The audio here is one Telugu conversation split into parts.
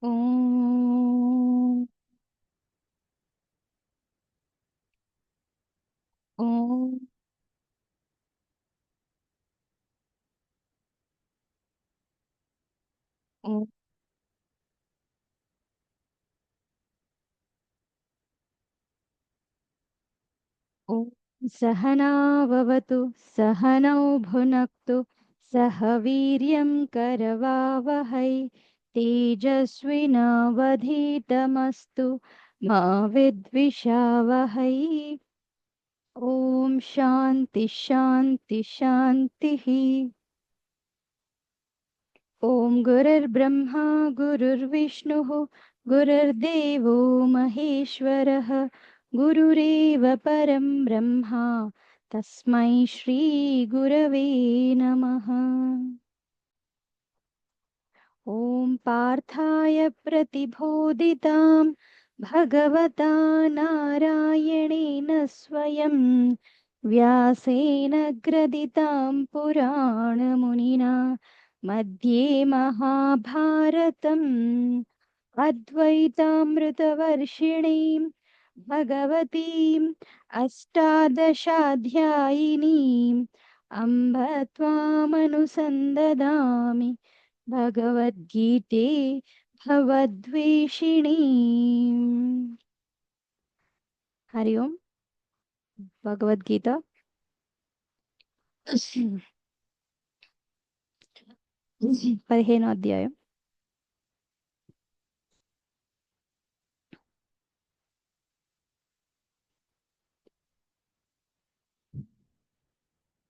ఓం ఓం ఓం ఓం. సహనావవతు సహనౌ భునక్తు సహ వీర్యం కరవావహై తేజస్వినావధీతమస్తు మా విద్విషావహై. ఓం శాంతి శాంతి శాంతి. ఓం గురుర్బ్రహ్మా గురుర్విష్ణుః గురుర్దేవో మహేశ్వరः గురురేవ పరం బ్రహ్మ తస్మై శ్రీ గురవే నమః. ఓం పార్థాయ ప్రతిబోధితాం భగవతా నారాయణేన స్వయం వ్యాసేన గ్రథితాం పురాణమునినా मध्ये महाभारतम् अद्वैतामृतवर्षिणीं भगवतीम् अष्टादशाध्यायिनीम् अम्ब त्वामनुसन्ददामि भगवद्गीते भवद्वेषिणीम्. हरि ओम. भगवद्गीता 15వ అధ్యాయం.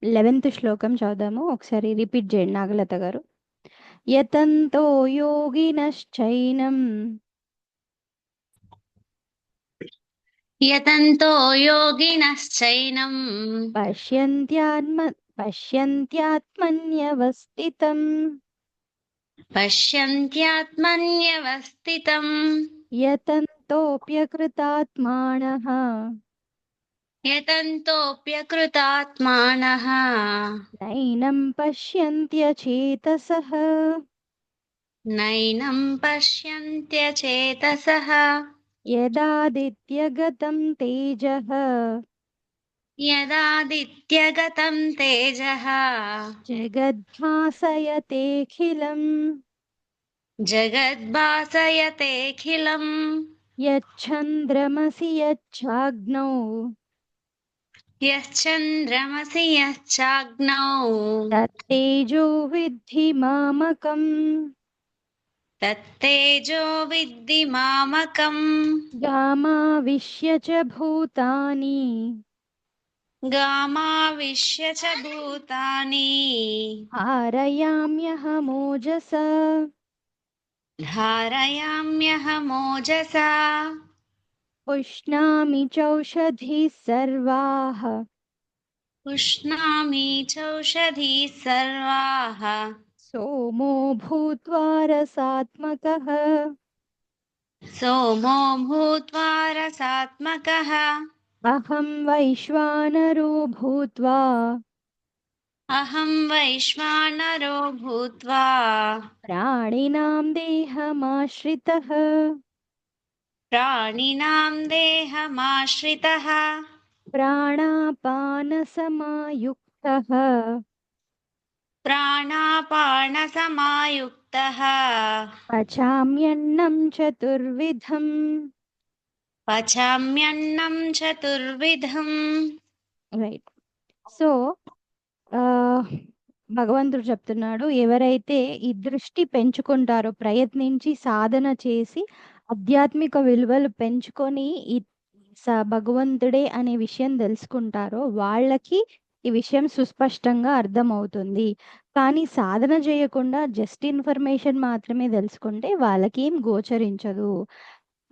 లెవెన్త్ శ్లోకం చదువుదాము. ఒకసారి రిపీట్ చేయండి నాగలత గారు. యతంతో యోగినశ్చైనం యతంతో యోగినశ్చైనం పశ్యంత్యాత్మన్యవస్థితం పశ్యంత్యాత్మన్యవస్థితం యతంతోప్యకృతాత్మానః యతంతోప్యకృతాత్మానః నైనం పశ్యంత్యచేతసః నైనం పశ్యంత్యచేతసః యదాదిత్యగతం తేజః యదాదిత్యగతం తేజః జగద్భాసయతేఖిలం జగద్భాసయతేఖిలం యచ్ఛంద్రమసి యచ్ఛాగ్నౌ యశ్చంద్రమసి యశ్చాగ్నౌ తత్తేజో విద్ధి మామకం తత్తేజో విద్ధి మామకం గామావిశ్య చ భూతాని గామావిశ్య చ భూతాని ధారయామ్యహమోజసా ధారయామ్యహమోజసా పుష్ణామి చౌషధీః సర్వాః పుష్ణామి చౌషధీః సర్వాః సోమో భూత్వా రసాత్మకః సోమో భూత్వా రసాత్మకః అహం వైశ్వానరో భూత్వా అహం వైశ్వానరో భూత్వా ప్రాణినాం దేహమాశ్రితః ప్రాణినాం దేహమాశ్రితః ప్రాణాపానసమాయుక్తః ప్రాణాపానసమాయుక్తః పచామ్యన్నం చతుర్విధం. పచామ్యన్నం చతుర్విధం. రైట్. సో భగవంతుడు చెప్తున్నాడు, ఎవరైతే ఈ దృష్టి పెంచుకుంటారో, ప్రయత్నించి సాధన చేసి ఆధ్యాత్మిక విలువలు పెంచుకొని ఈ భగవంతుడే అనే విషయం తెలుసుకుంటారో వాళ్ళకి ఈ విషయం సుస్పష్టంగా అర్థమవుతుంది. కానీ సాధన చేయకుండా జస్ట్ ఇన్ఫర్మేషన్ మాత్రమే తెలుసుకుంటే వాళ్ళకి ఏం గోచరించదు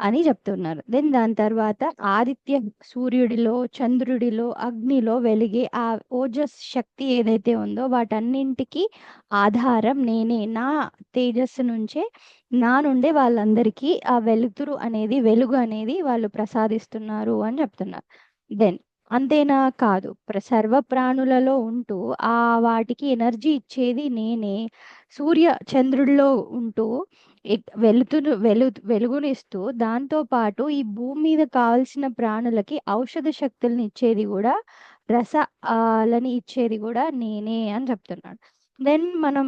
అని చెప్తున్నారు. దెన్ దాని తర్వాత ఆదిత్య సూర్యుడిలో, చంద్రుడిలో, అగ్నిలో వెలిగే ఆ ఓజస్ శక్తి ఏదైతే ఉందో వాటన్నింటికి ఆధారం నేనే. నా తేజస్సు నుంచే, నా నుండే వాళ్ళందరికీ ఆ వెలుతురు అనేది, వెలుగు అనేది వాళ్ళు ప్రసాదిస్తున్నారు అని చెప్తున్నారు. దెన్ అంతేనా కాదు, సర్వ ప్రాణులలో ఉంటూ ఆ వాటికి ఎనర్జీ ఇచ్చేది నేనే. సూర్య చంద్రుడిలో ఉంటూ వెలుగునిస్తూ దాంతో పాటు ఈ భూమి మీద కావాల్సిన ప్రాణులకి ఔషధ శక్తుల్ని ఇచ్చేది కూడా లని ఇచ్చేది కూడా నేనే అని చెప్తున్నాడు. దెన్ మనం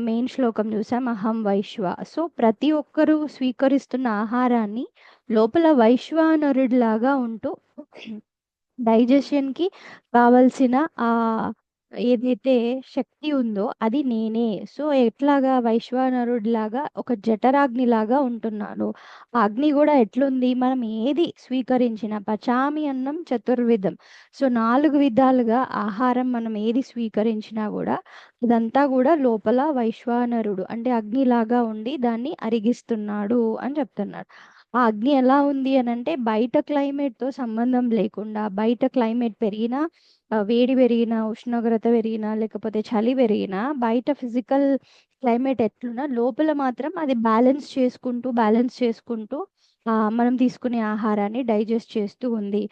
మెయిన్ శ్లోకం చూసాం, అహం వైశ్వ. సో ప్రతి ఒక్కరూ స్వీకరిస్తున్న ఆహారాన్ని లోపల వైశ్వానరుడిలాగా ఉంటూ డైజెషన్కి కావలసిన ఆ ఏదైతే శక్తి ఉందో అది నేనే. సో ఎట్లాగా వైశ్వానరుడిలాగా ఒక జఠరాగ్నిలాగా ఉంటున్నాను. ఆ అగ్ని కూడా ఎట్లుంది, మనం ఏది స్వీకరించిన పచామి అన్నం చతుర్విధం. సో 4 విధాలుగా ఆహారం మనం ఏది స్వీకరించినా కూడా ఇదంతా కూడా లోపల వైశ్వానరుడు అంటే అగ్నిలాగా ఉండి దాన్ని అరిగిస్తున్నాడు అని చెప్తున్నాడు. ఆ అగ్ని ఎలా ఉంది అని అంటే బయట క్లైమేట్తో సంబంధం లేకుండా, బయట క్లైమేట్ పెరిగినా వేడి పెరిగినా, ఉష్ణోగ్రత పెరిగినా, లేకపోతే చలి పెరిగినా, బయట ఫిజికల్ క్లైమేట్ ఎట్లున్నా లోపల మాత్రం అది బ్యాలెన్స్ చేసుకుంటూ మనం తీసుకునే ఆహారాన్ని డైజెస్ట్ చేస్తూ ఉంది.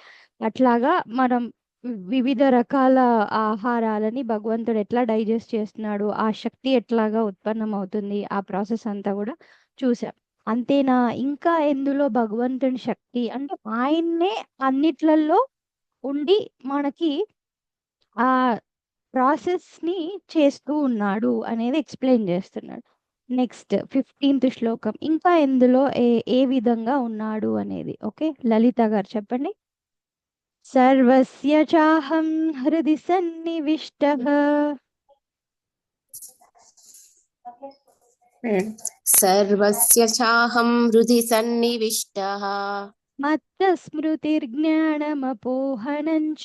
అట్లాగా మనం వివిధ రకాల ఆహారాలని భగవంతుడు ఎట్లా డైజెస్ట్ చేస్తున్నాడు, ఆ శక్తి ఎట్లాగా ఉత్పన్నం అవుతుంది, ఆ ప్రాసెస్ అంతా కూడా చూసాం. అంతేనా, ఇంకా ఎందులో భగవంతుని శక్తి అంటే ఆయన్నే అన్నిట్లలో ఉండి మనకి ఆ ప్రాసెస్ని చేస్తూ ఉన్నాడు అనేది ఎక్స్ప్లెయిన్ చేస్తున్నాడు. నెక్స్ట్ 15th శ్లోకం, ఇంకా ఎందులో ఏ ఏ విధంగా ఉన్నాడు అనేది. ఓకే, లలిత గారు చెప్పండి. సర్వస్య చాహం హృది సన్నివిష్టః सर्वस्य चाहं हृदि सन्निविष्टः మత్తస్మృతిర్జ్ఞానమపోహనం చ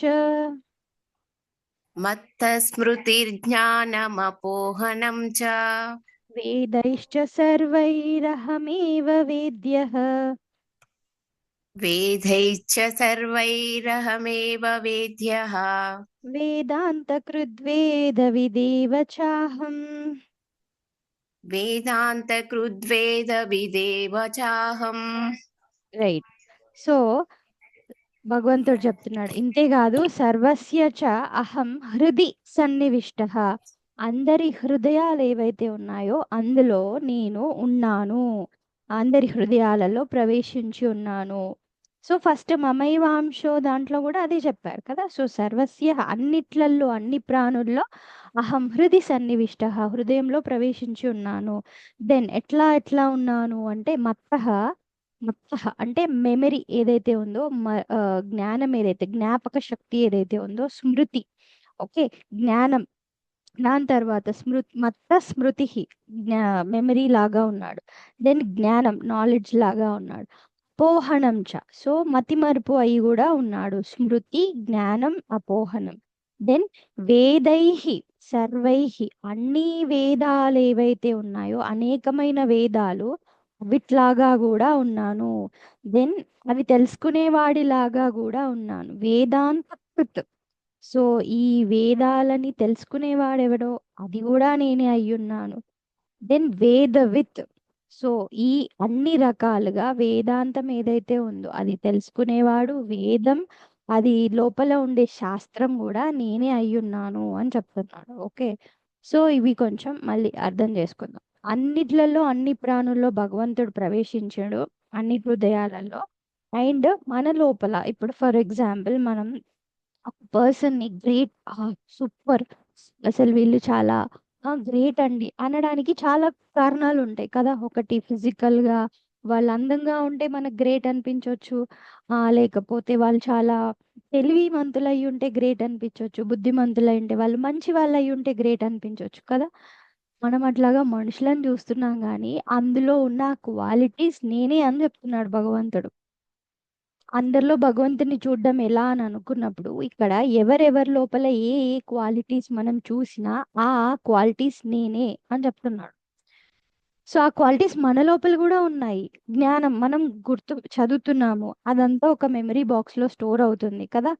मत्तस्मृतिर्ज्ञानमपोहनं च వేదైశ్చ సర్వైరహమేవ వేద్యః वेदैश्च सर्वैरहमेव वेद्यः వేదాంతకృద్వేదవిదేవ చాహం. वेदान्तकृद्वेदविदेव चाहम्. రైట్. సో భగవంతుడు చెప్తున్నాడు, ఇంతేకాదు సర్వస్య చ అహం హృది సన్నివిష్టః, అందరి హృదయాలు ఏవైతే ఉన్నాయో అందులో నేను ఉన్నాను, అందరి హృదయాలలో ప్రవేశించి ఉన్నాను. సో ఫస్ట్ మమైవాంశో దాంట్లో కూడా అదే చెప్పారు కదా. సో సర్వస్య అన్నిట్లల్లో అన్ని ప్రాణుల్లో అహం హృది సన్నివిష్టః, హృదయంలో ప్రవేశించి ఉన్నాను. దెన్ ఎట్లా ఉన్నాను అంటే మత్తః అంటే మెమరీ ఏదైతే ఉందో, జ్ఞానం ఏదైతే, జ్ఞాపక శక్తి ఏదైతే ఉందో, స్మృతి. ఓకే, జ్ఞానం. దాని తర్వాత స్మృతి మెమరీ లాగా ఉన్నాడు. దెన్ జ్ఞానం నాలెడ్జ్ లాగా ఉన్నాడు. అపోహనం చ, సో మతిమరుపు అయి కూడా ఉన్నాడు. స్మృతి, జ్ఞానం, అపోహనం. దెన్ వేదైహి సర్వైహి, అన్ని వేదాలు ఏవైతే ఉన్నాయో అనేకమైన వేదాలు అవిట్లాగా కూడా ఉన్నాను. దెన్ అవి తెలుసుకునేవాడిలాగా కూడా ఉన్నాను. వేదాంత కృత్, సో ఈ వేదాలని తెలుసుకునేవాడెవడో అది కూడా నేనే అయ్యున్నాను. దెన్ వేదవిత్, సో ఈ అన్ని రకాలుగా వేదాంతం ఏదైతే ఉందో అది తెలుసుకునేవాడు, వేదం అది లోపల ఉండే శాస్త్రం కూడా నేనే అయ్యున్నాను అని చెప్తున్నాడు. ఓకే, సో ఇవి కొంచెం మళ్ళీ అర్థం చేసుకుందాం. అన్నిట్లలో అన్ని ప్రాణుల్లో భగవంతుడు ప్రవేశించాడు, అన్ని హృదయాలలో. అండ్ మన లోపల ఇప్పుడు ఫర్ ఎగ్జాంపుల్ మనం ఒక పర్సన్ని గ్రేట్, సూపర్, అసలు వీళ్ళు చాలా గ్రేట్ అండి అనడానికి చాలా కారణాలు ఉంటాయి కదా. ఒకటి ఫిజికల్గా వాళ్ళు అందంగా ఉంటే మనకు గ్రేట్ అనిపించవచ్చు, లేకపోతే వాళ్ళు చాలా తెలివిమంతులు అయి ఉంటే గ్రేట్ అనిపించవచ్చు, బుద్ధిమంతులు అయి ఉంటే, వాళ్ళు మంచి వాళ్ళు అయి ఉంటే గ్రేట్ అనిపించవచ్చు కదా. మనం అట్లాగా మనుషులను చూస్తున్నాం కానీ అందులో ఉన్న క్వాలిటీస్ నేనే అని చెప్తున్నాడు భగవంతుడు. అందరిలో భగవంతుని చూడడం ఎలా అని అనుకున్నప్పుడు ఇక్కడ ఎవరెవరి లోపల ఏ ఏ క్వాలిటీస్ మనం చూసినా ఆ క్వాలిటీస్ నేనే అని చెప్తున్నాడు. సో ఆ క్వాలిటీస్ మన లోపల కూడా ఉన్నాయి. జ్ఞానం మనం చదువుతున్నాము, అదంతా ఒక మెమరీ బాక్స్లో స్టోర్ అవుతుంది కదా.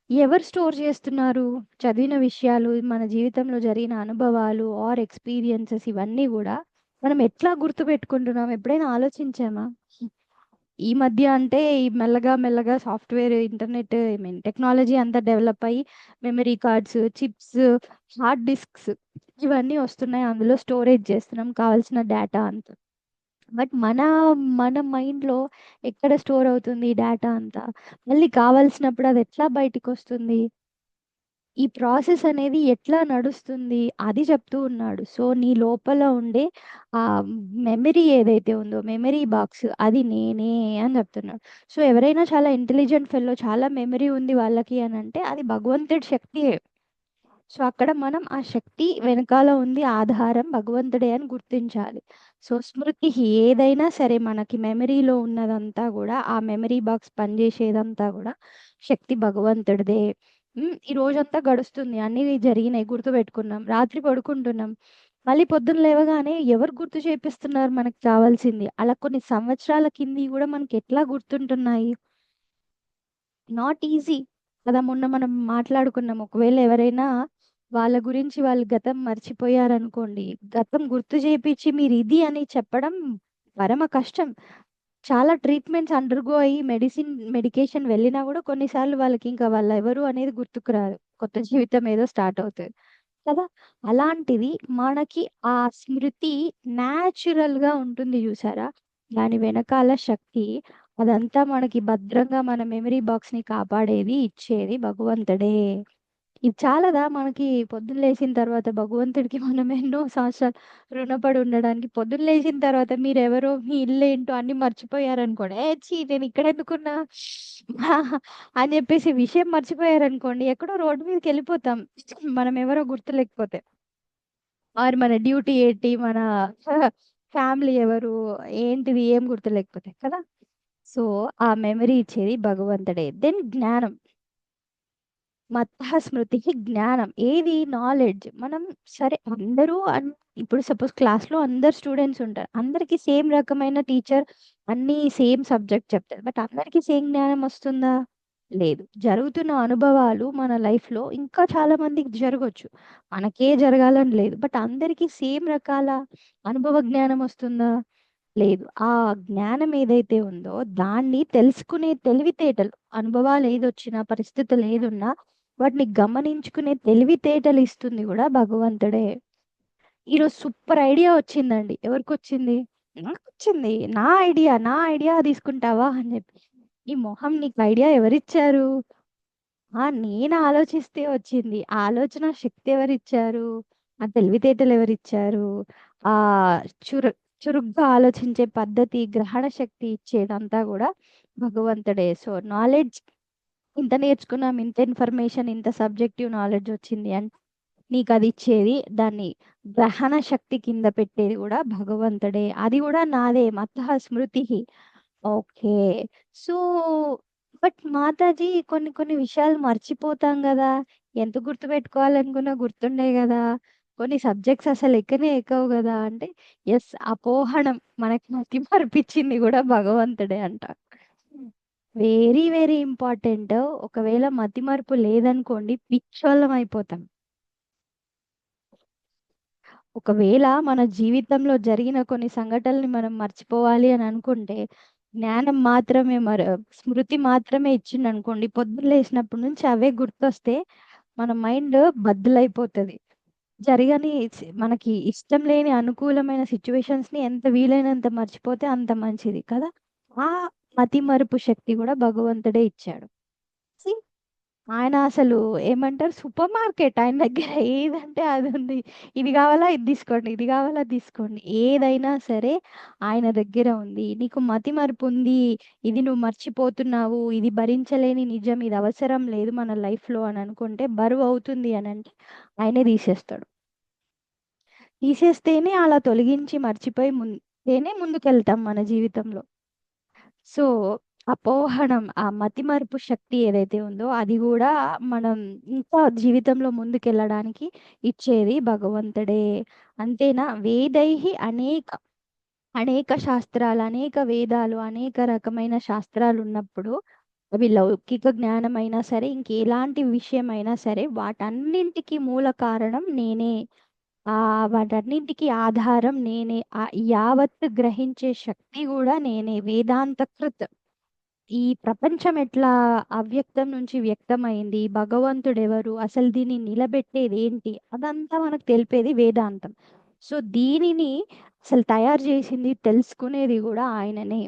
ఎవరు స్టోర్ చేస్తున్నారు? చదివిన విషయాలు, మన జీవితంలో జరిగిన అనుభవాలు ఆర్ ఎక్స్పీరియన్సెస్, ఇవన్నీ కూడా మనం ఎట్లా గుర్తుపెట్టుకుంటున్నాం, ఎప్పుడైనా ఆలోచించామా? ఈ మధ్య అంటే ఈ మెల్లగా software, internet, I mean technology అంతా డెవలప్ అయ్యి memory cards, chips, hard discs ఇవన్నీ వస్తున్నాయి. అందులో స్టోరేజ్ చేస్తున్నాం కావాల్సిన డేటా అంతా. బట్ మన మైండ్‌లో ఎక్కడ స్టోర్ అవుతుంది ఈ డేటా అంతా? మళ్ళీ కావాల్సినప్పుడు అది ఎట్లా బయటికొస్తుంది? ఈ ప్రాసెస్ అనేది ఎట్లా నడుస్తుంది? అది చెప్తూ ఉన్నాడు. సో, నీ లోపల ఉండే మెమరీ ఏదైతే ఉందో, మెమరీ బాక్స్ అది నేనే అని చెప్తున్నాడు. సో, ఎవరైనా చాలా ఇంటెలిజెంట్ ఫెల్లో చాలా మెమరీ ఉంది వాళ్ళకి అనంటే అది భగవంతుడి శక్తియే. సో, అక్కడ మనం ఆ శక్తి వెనకాల ఉంది ఆధారం భగవంతుడే అని గుర్తించాలి. సో, స్మృతి ఏదైనా సరే మనకి మెమరీలో ఉన్నదంతా గూడా, ఆ మెమరీ బాక్స్ పనిజేసేదంతా గూడా శక్తి భగవంతుడిదే. ఈ రోజంతా గడుస్తుంది. అన్నీ జరిగినాయి గుర్తుపెట్టుకున్నాం. రాత్రి పడుకుంటున్నాం. మళ్ళీ పొద్దున లేవగానే ఎవరు గుర్తు చేపిస్తున్నారు మనకు కావాల్సింది? అలా కొన్ని సంవత్సరాల కిందియి గూడా మనకెట్లా గుర్తుంటున్నాయి? నాట్ ఈజీ కదా! మొన్న మనం మాట్లాడుకున్నాం. ఒకవేళ ఎవరైనా వాళ్ళ గురించి వాళ్ళు గతం మర్చిపోయారనుకోండి, గతం గుర్తు చేపిచ్చి మీరిది అని చెప్పడం పరమ కష్టం. చాలా ట్రీట్మెంట్స్ అండర్‌గో అయ్యి మెడికేషన్ వెళ్ళినా గూడా కొన్నిసార్లు వాళ్ళకింకా వాళ్ళెవరు అనేది గుర్తుకు రాదు. కొత్త జీవితం ఏదో స్టార్ట్ అవుతది. కదా! అలాంటిది మనకి ఆ స్మృతి న్యాచురల్‌గా ఉంటుంది జూసారా? దాని వెనకాల శక్తి అదంతా మనకి భద్రంగా మన మెమరీ బాక్స్‌ని కాపాడేది, ఇచ్చేది భగవంతుడే. ఇది చాలదా మనకి పొద్దున్న లేచిన తర్వాత భగవంతుడికి మనం ఎన్నో సంవత్సరాలు రుణపడి ఉండడానికి. పొద్దున్న లేచిన తర్వాత మీరెవరో, మీ ఇల్లేంటో అన్నీ మర్చిపోయారనుకోండి. ఛీ! నేనిక్కడెందుకున్నా అని జెప్పేసి విషయం మర్చిపోయారనుకోండి, ఎక్కడో రోడ్డు మీదకెళ్ళిపోతాం. మనం ఎవరో గుర్తులేకపోతే. ఆర్ మన డ్యూటీ ఏంటి, మన ఫ్యామిలీ ఎవరు, ఏంటిది ఏం గుర్తులేకపోతే కదా! సో, ఆ మెమరీ ఇచ్చేది భగవంతుడే. దెన్ జ్ఞానం. మత్తః స్మృతికి జ్ఞానం. ఏది నాలెడ్జ్. మనం సరే అందరూ ఇప్పుడు సపోజ్ క్లాస్‌లో అందరు స్టూడెంట్స్ ఉంటారు. అందరికి సేమ్ రకమైన టీచర్ అన్నీ సేమ్ సబ్జెక్ట్ చెప్తారు. బట్ అందరికి సేమ్ జ్ఞానం వస్తుందా? లేదు. జరుగుతున్న అనుభవాలు మన లైఫ్‌లో ఇంకా చాలా మందికి జరగొచ్చు. మనకే జరగాలని లేదు. బట్ అందరికి సేమ్ రకాల అనుభవ జ్ఞానం వస్తుందా? లేదు. ఆ జ్ఞానం ఏదైతే ఉందో దాన్ని తెలుసుకునే తెలివితేటలు, అనుభవాలు ఏదొచ్చినా, పరిస్థితులు ఏదున్నా వాటిని గమనించుకునే తెలివితేటలు ఇస్తుంది గూడా భగవంతుడే. ఈరోజు సూపర్ ఐడియా వచ్చిందండి. ఎవరికొచ్చింది? నాకొచ్చింది. నా ఐడియా తీసుకుంటావా అని జెప్పి. ఈ మొహం నీకు ఐడియా ఎవరిచ్చారు? నేను ఆలోచిస్తే వచ్చింది. ఆ ఆలోచన శక్తి ఎవరిచ్చారు? ఆ తెలివితేటలు ఎవరిచ్చారు? ఆహ్, చురు చురుగ్గా ఆలోచించే పద్ధతి, గ్రహణ శక్తి ఇచ్చేదంతా గూడా భగవంతుడే. సో, నాలెడ్జ్ ఇంత నేర్చుకున్నాం, ఇంత ఇన్ఫర్మేషన్, ఇంత సబ్జెక్టివ్ నాలెడ్జ్ వచ్చింది అంటే నీకదిచ్చేది దాన్ని గ్రహణ శక్తి కింద పెట్టేది గూడా భగవంతుడే. అది గూడా నాదే మత్తః స్మృతిః. ఓకే. సో, బట్ మాతాజీ కొన్ని కొన్ని విషయాలు మర్చిపోతాం గదా! ఎంత గుర్తుపెట్టుకోవాలనుకున్నా గుర్తుండయి గదా! కొన్ని సబ్జెక్ట్స్ అసలు ఎక్కనే ఎక్కవు గదా! అంటే యెస్. అపోహనం మనకి మతిమరుపిచ్చింది గూడా భగవంతుడే అంట. Very very important. ఒకవేళ మతిమరుపు లేదనుకోండి పిచ్చోళ్ళం అయిపోతాం. ఒకవేళ మన జీవితంలో జరిగిన కొన్ని సంఘటనలని మనం మర్చిపోవాలి అని అనుకుంటే, జ్ఞానం మాత్రమే స్మృతి మాత్రమే ఇచ్చిండనుకోండి, పొద్దున్న లేసినప్పటి నుంచి అవే గుర్తొస్తే మన మైండ్ బద్దలైపోతది. జరగని మనకి ఇష్టం లేని అనుకూలమైన సిట్యుయేషన్స్‌ని ఎంత వీలైనంత మర్చిపోతే అంత మంచిది కదా! ఆ మతిమరుపు శక్తి గూడా భగవంతుడే ఇచ్చాడు. సీ ఆయన అసలు ఏమంటారు సూపర్ మార్కెట్ ఆయన దగ్గర ఏదంటే అది ఉంది. ఇది గావాలా? ఇది తీసుకోండి. ఇది గావాలా? తీసుకోండి. ఏదైనా సరే ఆయన దగ్గర ఉంది. నీకు మతిమరుపుంది. ఇది నువ్వు మర్చిపోతున్నావు. ఇది భరించలేని నిజం. ఇది అవసరం లేదు మన లైఫ్‌లో అని అనుకుంటే బరువవుతుంది అనంటే ఆయనే తీసేస్తాడు. తీసేస్తేనే అలా తొలగించి మర్చిపోయి ముందుకెళ్తాం మన జీవితంలో. సో, అపోహనం ఆ మతిమరుపు శక్తి ఏదైతే ఉందో అది గూడా మనం ఇంకా జీవితంలో ముందుకెళ్ళడానికి ఇచ్చేది భగవంతుడే. అంతేనా వేदैः అనేక శాస్త్రాలు, అనేక వేదాలు, అనేక రకమైన శాస్త్రాలున్నప్పుడు అవి లౌకిక జ్ఞానమైనా సరే, ఇంకెలాంటి విషయమైనా సరే వాటన్నింటికి మూల కారణం నేనే. వాటన్నింటికి ఆధారం నేనే. యావత్తు గ్రహించే శక్తి గూడా నేనే. వేదాంతకృత్. ఈ ప్రపంచం ఎట్లా అవ్యక్తం నుంచి వ్యక్తమైంది? భగవంతుడెవరు? అసలు దీన్ని నిలబెట్టేదేంటి? అదంతా మనకు తెలిపేది వేదాంతం. సో, దీనిని అసలు తయారు చేసింది, తెలుసుకునేది కూడా ఆయననే.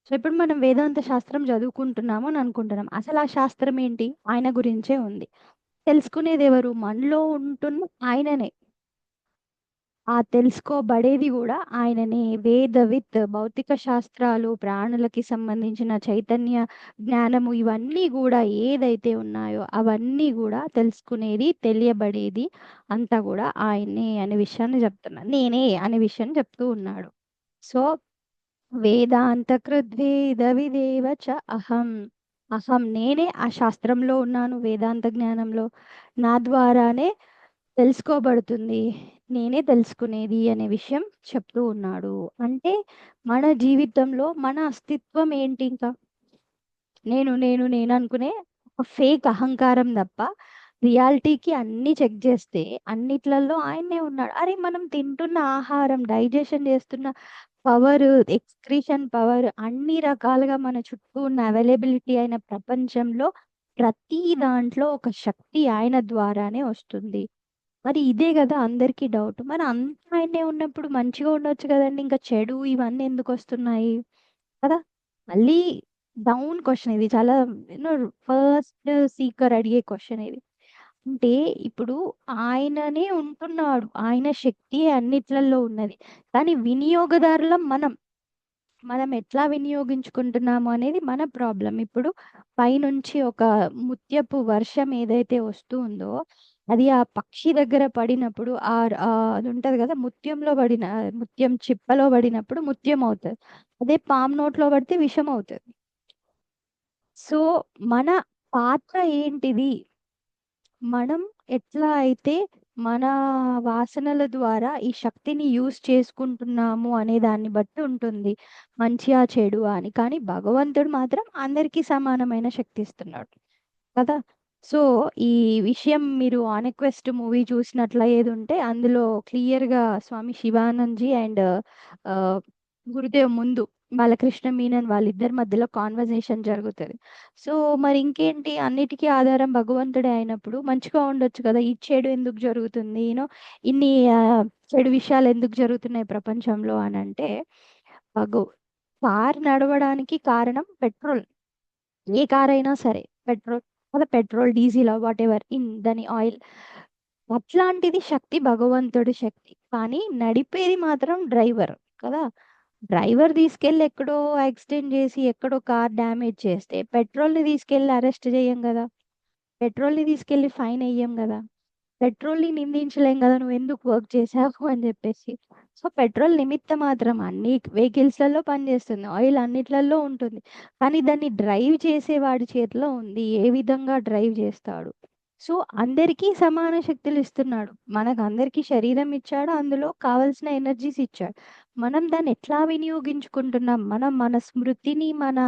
సో ఇప్పుడు మనం వేదాంత శాస్త్రం చదువుకుంటున్నాము అని అనుకుంటున్నాం. అసలు ఆ శాస్త్రం ఏంటి? ఆయన గురించే ఉంది. తెలుసుకునేది ఎవరు? మనలో ఉంటున్న ఆయననే. ఆ తెలుసుకోబడేది కూడా ఆయననే. వేదవిత్, భౌతిక శాస్త్రాలు, ప్రాణులకి సంబంధించిన చైతన్య జ్ఞానము, ఇవన్నీ కూడా ఏదైతే ఉన్నాయో అవన్నీ కూడా తెలుసుకునేది, తెలియబడేది అంతా కూడా ఆయనే అనే విషయాన్ని చెప్తున్నా. నేనే అనే విషయాన్ని చెప్తూ ఉన్నాడు. సో వేదాంతకృద్వేద విదేవ చ అహం. అహం నేనే ఆ శాస్త్రంలో ఉన్నాను, వేదాంత జ్ఞానంలో. నా ద్వారానే తెలుసుకోబడుతుంది, నేనే తెలుసుకునేది అనే విషయం చెప్తూ ఉన్నాడు. అంటే మన జీవితంలో మన అస్తిత్వం ఏంటి? ఇంకా నేను నేను నేను అనుకునే ఒక ఫేక్ అహంకారం తప్ప, రియాలిటీకి అన్ని చెక్ చేస్తే అన్నిట్లలో ఆయనే ఉన్నాడు. అరే మనం తింటున్న ఆహారం, డైజెషన్ చేస్తున్న పవర్, ఎక్స్క్రీషన్ పవర్, అన్ని రకాలుగా మన చుట్టూ ఉన్న అవైలబిలిటీ అయిన ప్రపంచంలో ప్రతి దాంట్లో ఒక శక్తి ఆయన ద్వారానే వస్తుంది. మరి ఇదే కదా అందరికీ డౌట్. మరి అంతా ఆయనే ఉన్నప్పుడు మంచిగా ఉండొచ్చు కదండి, ఇంకా చెడు ఇవన్నీ ఎందుకు వస్తున్నాయి కదా? మళ్ళీ డౌన్ క్వశ్చన్ ఇది, చాలా యూనో ఫస్ట్ సీకర్ అడిగే క్వశ్చన్ ఇది. అంటే ఇప్పుడు ఆయననే ఉంటున్నాడు, ఆయన శక్తి అన్నిట్లలో ఉన్నది. కానీ వినియోగదారులం మనం. మనం ఎట్లా వినియోగించుకుంటున్నాము అనేది మన ప్రాబ్లం. ఇప్పుడు పైనుంచి ఒక ముత్యపు వర్షం ఏదైతే వస్తూ ఉందో, అది ఆ పక్షి దగ్గర పడినప్పుడు అది ఉంటది కదా, ముత్యం చిప్పలో పడినప్పుడు ముత్యం అవుతుంది. అదే పాము నోట్లో పడితే విషం అవుతుంది. సో మన పాత్ర ఏంటిది? మనం ఎట్లా అయితే మన వాసనల ద్వారా ఈ శక్తిని యూజ్ చేసుకుంటున్నాము అనే దాన్ని బట్టి ఉంటుంది మంచిగా చెడువా అని. కానీ భగవంతుడు మాత్రం అందరికీ సమానమైన శక్తి ఇస్తున్నాడు కదా. సో ఈ విషయం మీరు ఆనెక్వెస్ట్ మూవీ చూసినట్లయితే ఉంటే అందులో క్లియర్గా స్వామి శివానంద్ అండ్ గురుదేవ్ ముందు బాలకృష్ణ మీనన్ వాళ్ళిద్దరి మధ్యలో కాన్వర్జేషన్ జరుగుతుంది. సో మరి ఇంకేంటి, అన్నిటికీ ఆధారం భగవంతుడే అయినప్పుడు మంచిగా ఉండొచ్చు కదా. ఈ చెడు ఎందుకు జరుగుతుంది, ఇన్ని చెడు విషయాలు ఎందుకు జరుగుతున్నాయి ప్రపంచంలో అని అంటే, భగ కార్ నడవడానికి కారణం పెట్రోల్. ఏ కార్ అయినా సరే పెట్రోల్ కదా, petrol diesel what ever in దాని ఆయిల్. అట్లాంటిది శక్తి భగవంతుడి శక్తి, కానీ నడిపేది మాత్రం డ్రైవర్ కదా. డ్రైవర్ తీసుకెళ్ళి ఎక్కడో యాక్సిడెంట్ చేసి ఎక్కడో కార్ డ్యామేజ్ చేస్తే పెట్రోల్ని తీసుకెళ్ళి అరెస్ట్ చేయం కదా, పెట్రోల్ని తీసుకెళ్ళి ఫైన్ వేయం కదా, పెట్రోల్ని నిందించలేం కదా నువ్వు ఎందుకు వర్క్ చేసావు అని చెప్పేసి. సో పెట్రోల్ నిమిత్త మాత్రం అన్ని వెహికల్స్లలో పనిచేస్తుంది, ఆయిల్ అన్నిట్లలో ఉంటుంది. కానీ దాన్ని డ్రైవ్ చేసేవాడి చేతిలో ఉంది, ఏ విధంగా డ్రైవ్ చేస్తాడు. సో అందరికీ సమాన శక్తులు ఇస్తున్నాడు, మనకు అందరికీ శరీరం ఇచ్చాడు, అందులో కావలసిన ఎనర్జీస్ ఇచ్చాడు. మనం దాన్ని ఎట్లా వినియోగించుకుంటున్నాం, మనం మన స్మృతిని, మన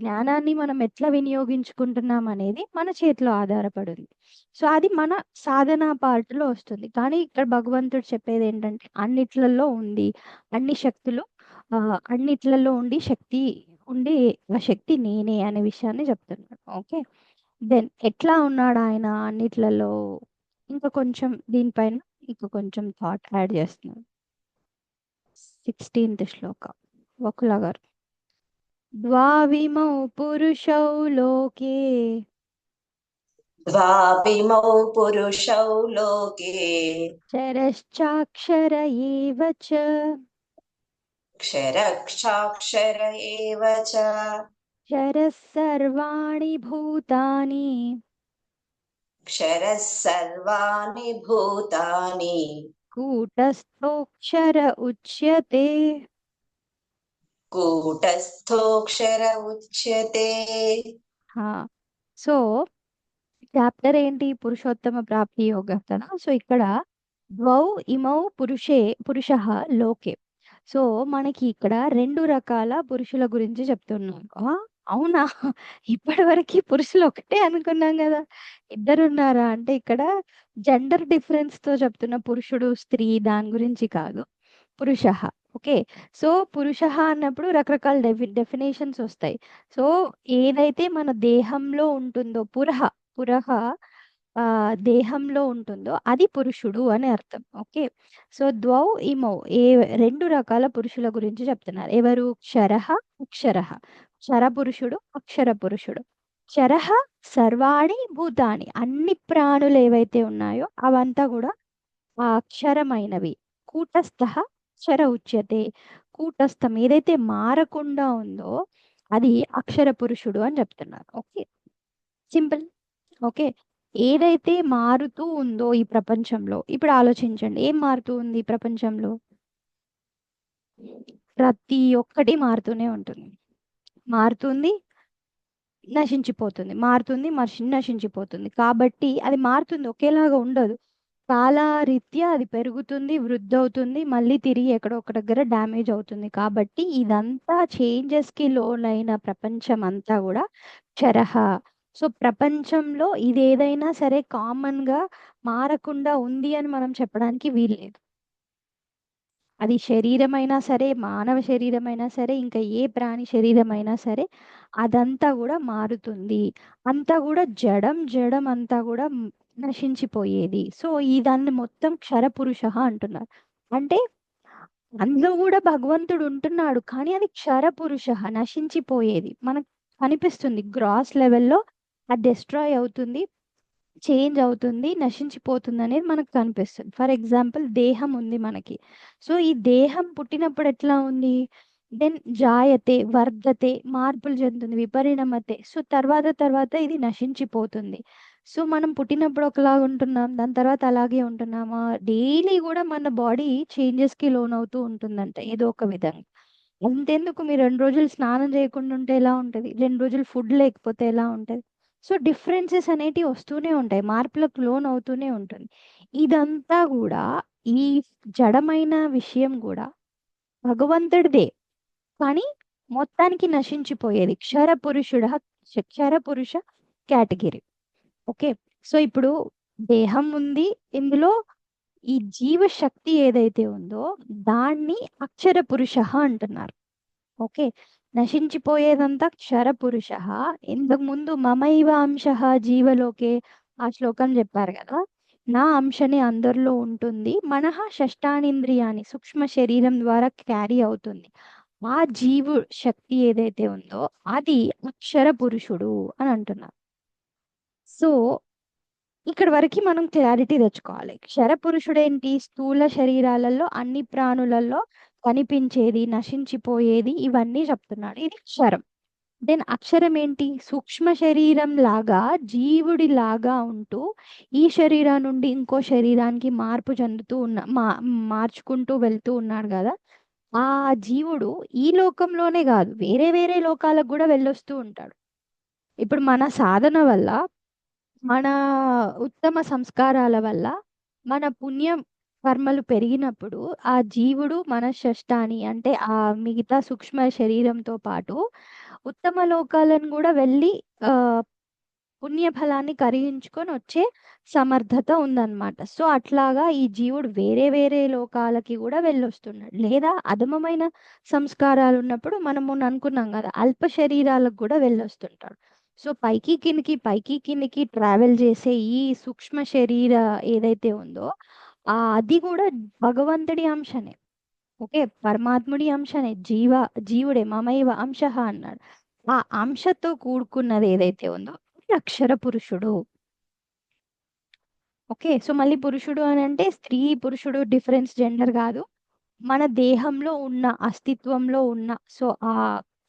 జ్ఞానాన్ని మనం ఎట్లా వినియోగించుకుంటున్నాం అనేది మన చేతిలో ఆధారపడింది. సో అది మన సాధన పార్ట్లో వస్తుంది. కానీ ఇక్కడ భగవంతుడు చెప్పేది ఏంటంటే అన్నిట్లలో ఉంది, అన్ని శక్తులు అన్నిట్లలో ఉండి ఆ శక్తి నేనే అనే విషయాన్ని చెప్తున్నాడు. ఓకే, దెన్ ఎట్లా ఉన్నాడు ఆయన అన్నిట్లలో, ఇంకా కొంచెం దీనిపైన ఇంకా కొంచెం థాట్ యాడ్ చేస్తున్నాడు. 16th శ్లోక వకుల గారు. ద్వావిమౌ పురుషౌ లోకే द्वाविमौ पुरुषौ लोके చరశ్చాక్షర ఏవ చ. क्षरक्षाक्षर एव च చరः సర్వాణి భూతాని क्षरः सर्वाणि भूतानि కూటస్థోక్షర ఉచ్యతే. कूटस्थोऽक्षर उच्यते। సో చాప్టర్ ఏంటి? పురుషోత్తమ ప్రాప్తి యోగ కదా. సో ఇక్కడ ద్వౌ ఇమౌ పురుష లోకే. సో మనకి ఇక్కడ 2 రకాల పురుషుల గురించి చెప్తున్నారు. అవునా? ఇప్పటి వరకు పురుషులు ఒకటే అనుకున్నాం కదా, ఇద్దరున్నారా అంటే ఇక్కడ జెండర్ డిఫరెన్స్ తో చెప్తున్న పురుషుడు స్త్రీ దాని గురించి కాదు. పురుష. ఓకే, సో పురుష అన్నప్పుడు రకరకాల డెఫినేషన్స్ వస్తాయి. సో ఏదైతే మన దేహంలో ఉంటుందో పురహ దేహంలో ఉంటుందో అది పురుషుడు అని అర్థం. ఓకే. సో ద్వౌ ఇమౌ రెండు రకాల పురుషుల గురించి చెప్తున్నారు. ఎవరు? క్షరః, అక్షరః. క్షర పురుషుడు, అక్షర పురుషుడు. క్షరః సర్వాణి భూతాని, అన్ని ప్రాణులు ఏవైతే ఉన్నాయో అవంతా కూడా ఆ అక్షరమైనవి. కూటస్థః అక్షర ఉచ్యతే. కూటస్థం ఏదైతే మారకుండా ఉందో అది అక్షర పురుషుడు అని చెప్తున్నారు. Okay, simple. ఓకే, ఏదైతే మారుతూ ఉందో ఈ ప్రపంచంలో, ఇప్పుడు ఆలోచించండి, ఏం మారుతూ ఉంది ఈ ప్రపంచంలో? ప్రతి ఒక్కటి మారుతూనే ఉంటుంది. మారుతుంది, నశించిపోతుంది, మారుతుంది, నశించిపోతుంది. కాబట్టి అది మారుతుంది, ఒకేలాగా ఉండదు. కాలరీత్యా అది పెరుగుతుంది, వృద్ధి అవుతుంది, మళ్ళీ తిరిగి ఎక్కడో ఒక దగ్గర డ్యామేజ్ అవుతుంది. కాబట్టి ఇదంతా చేంజెస్కి లోనైన ప్రపంచం అంతా కూడా క్షరః. సో ప్రపంచంలో ఇది ఏదైనా సరే కామన్గా మారకుండా ఉంది అని మనం చెప్పడానికి వీల్లేదు. అది శరీరమైనా సరే, మానవ శరీరమైనా సరే, ఇంకా ఏ ప్రాణి శరీరమైనా సరే, అదంతా కూడా మారుతుంది. అంతా కూడా జడం అంతా కూడా నశించిపోయేది. సో దాన్ని మొత్తం క్షరపురుష అంటున్నారు. అంటే అందులో కూడా భగవంతుడు ఉంటున్నాడు, కానీ అది క్షరపురుష, నశించిపోయేది. మనకు కనిపిస్తుంది గ్రాస్ లెవెల్లో అది డెస్ట్రాయ్ అవుతుంది, చేంజ్ అవుతుంది, నశించిపోతుంది అనేది మనకు కనిపిస్తుంది. ఫర్ ఎగ్జాంపుల్ దేహం ఉంది మనకి. సో ఈ దేహం పుట్టినప్పుడు ఎట్లా ఉంది? దెన్ జాయతే, వర్ధతే, మార్పులు చెందుతుంది, విపరిణమతే. సో తర్వాత ఇది నశించిపోతుంది. సో మనం పుట్టినప్పుడు ఒకలాగా ఉంటున్నాం, దాని తర్వాత అలాగే ఉంటున్నామా? డైలీ కూడా మన బాడీ చేంజెస్కి లోనవుతూ ఉంటుందంట ఏదో ఒక విధంగా. అంతెందుకు, మీరు 2 రోజులు స్నానం చేయకుండా ఉంటే ఎలా ఉంటుంది? 2 రోజులు ఫుడ్ లేకపోతే ఎలా ఉంటుంది? సో డిఫరెన్సెస్ అనేటివి వస్తూనే ఉంటాయి, మార్పులకు లోనవుతూనే ఉంటుంది. ఇదంతా కూడా, ఈ జడమైన విషయం కూడా భగవంతుడిదే, కానీ మొత్తానికి నశించిపోయేది. క్షర పురుష కేటగిరీ. ఓకే, సో ఇప్పుడు దేహం ఉంది, ఇందులో ఈ జీవశక్తి ఏదైతే ఉందో దాన్ని అక్షర పురుష అంటున్నారు. ఓకే, నశించిపోయేదంతా క్షర పురుష. ఇంతకు ముందు మమైవ అంశ జీవలోకే ఆ శ్లోకం చెప్పారు కదా, నా అంశనే అందరిలో ఉంటుంది, మనః షష్టానింద్రియాన్ని సూక్ష్మ శరీరం ద్వారా క్యారీ అవుతుంది. ఆ జీవు శక్తి ఏదైతే ఉందో అది అక్షర పురుషుడు అని అంటున్నారు. సో ఇక్కడ వరకు మనం క్లారిటీ తెచ్చుకోవాలి. క్షర పురుషుడేంటి? స్థూల శరీరాలలో అన్ని ప్రాణులలో కనిపించేది, నశించిపోయేది, ఇవన్నీ చెప్తున్నాడు. ఇది క్షరం. దెన్ అక్షరం ఏంటి? సూక్ష్మ శరీరం లాగా, జీవుడి లాగా ఉంటూ ఈ శరీరం నుండి ఇంకో శరీరానికి మార్పు చెందుతూ మార్చుకుంటూ వెళ్తూ ఉన్నాడు కదా, ఆ జీవుడు ఈ లోకంలోనే కాదు, వేరే వేరే లోకాలకు కూడా వెళ్ళొస్తూ ఉంటాడు. ఇప్పుడు మన సాధన వల్ల, మన ఉత్తమ సంస్కారాల వల్ల, మన పుణ్యం కర్మలు పెరిగినప్పుడు ఆ జీవుడు మన షష్టాని అంటే ఆ మిగతా సూక్ష్మ శరీరంతో పాటు ఉత్తమ లోకాలను కూడా వెళ్ళి పుణ్యఫలాన్ని కరిగించుకొని వచ్చే సమర్థత ఉందన్నమాట. సో అట్లాగా ఈ జీవుడు వేరే వేరే లోకాలకి కూడా వెళ్ళొస్తున్నాడు. లేదా అధమమైన సంస్కారాలు ఉన్నప్పుడు మనము అనుకున్నాం కదా, అల్ప శరీరాలకు కూడా వెళ్ళొస్తుంటాడు. సో పైకి కిందికి ట్రావెల్ చేసే ఈ సూక్ష్మ శరీర ఏదైతే ఉందో అది కూడా భగవంతుడి అంశనే. ఓకే, పరమాత్ముడి అంశనే, జీవుడే, మమైవ అంశ అన్నాడు. ఆ అంశతో కూడుకున్నది ఏదైతే ఉందో అది అక్షర పురుషుడు. ఓకే, సో మళ్ళీ పురుషుడు అని అంటే స్త్రీ పురుషుడు డిఫరెన్స్ జెండర్ కాదు, మన దేహంలో ఉన్న, అస్తిత్వంలో ఉన్న, సో ఆ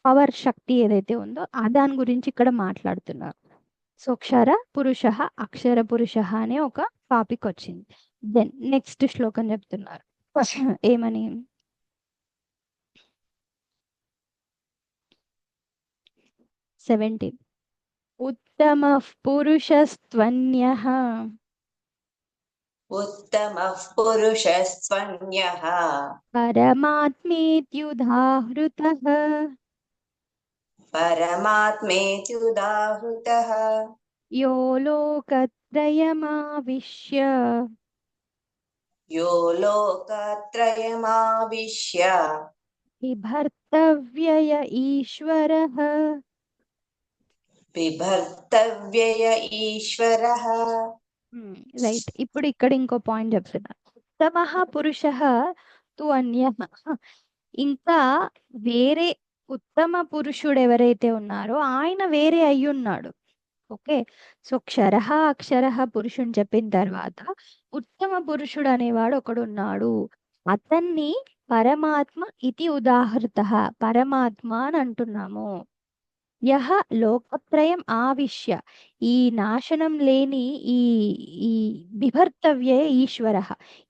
పవర్ శక్తి ఏదైతే ఉందో దాని గురించి ఇక్కడ మాట్లాడుతున్నారు. సో క్షర పురుష, అక్షర పురుష అనే ఒక టాపిక్ వచ్చింది. దెన్ నెక్స్ట్ శ్లోకం చెప్తున్నారు ఏమని? 17 ఉత్తమః పురుషస్త్వన్యః उत्तमः पुरुषस्त्वन्यः పరమాత్మేత్యుదాహృతః परमात्मेत्युदाहृतः యో లోకత్రయమావిశ్య यो लोकत्रयमाविश्य బిభర్తవ్యయ ఈశ్వరః बिभर्तव्यय ईश्वरः రైట్. ఇప్పుడు ఇక్కడ ఇంకో పాయింట్ చెప్తున్నా. ఉత్తమః పురుషః తు అన్యః. ఇంకా వేరే ఉత్తమ పురుషుడు ఎవరైతే ఉన్నారో ఆయన వేరే అయ్యున్నాడు. ఓకే. సో క్షరః అక్షరః పురుషుని చెప్పిన తర్వాత ఉత్తమ పురుషుడు అనేవాడు ఒకడున్నాడు. అతన్ని పరమాత్మ ఇతి ఉదాహృతః, పరమాత్మ అని అంటున్నాము. యహ లోకత్రయం ఆవిశ్య, ఈ నాశనం లేని ఈ ఈ బిభర్తవ్యే ఈశ్వర,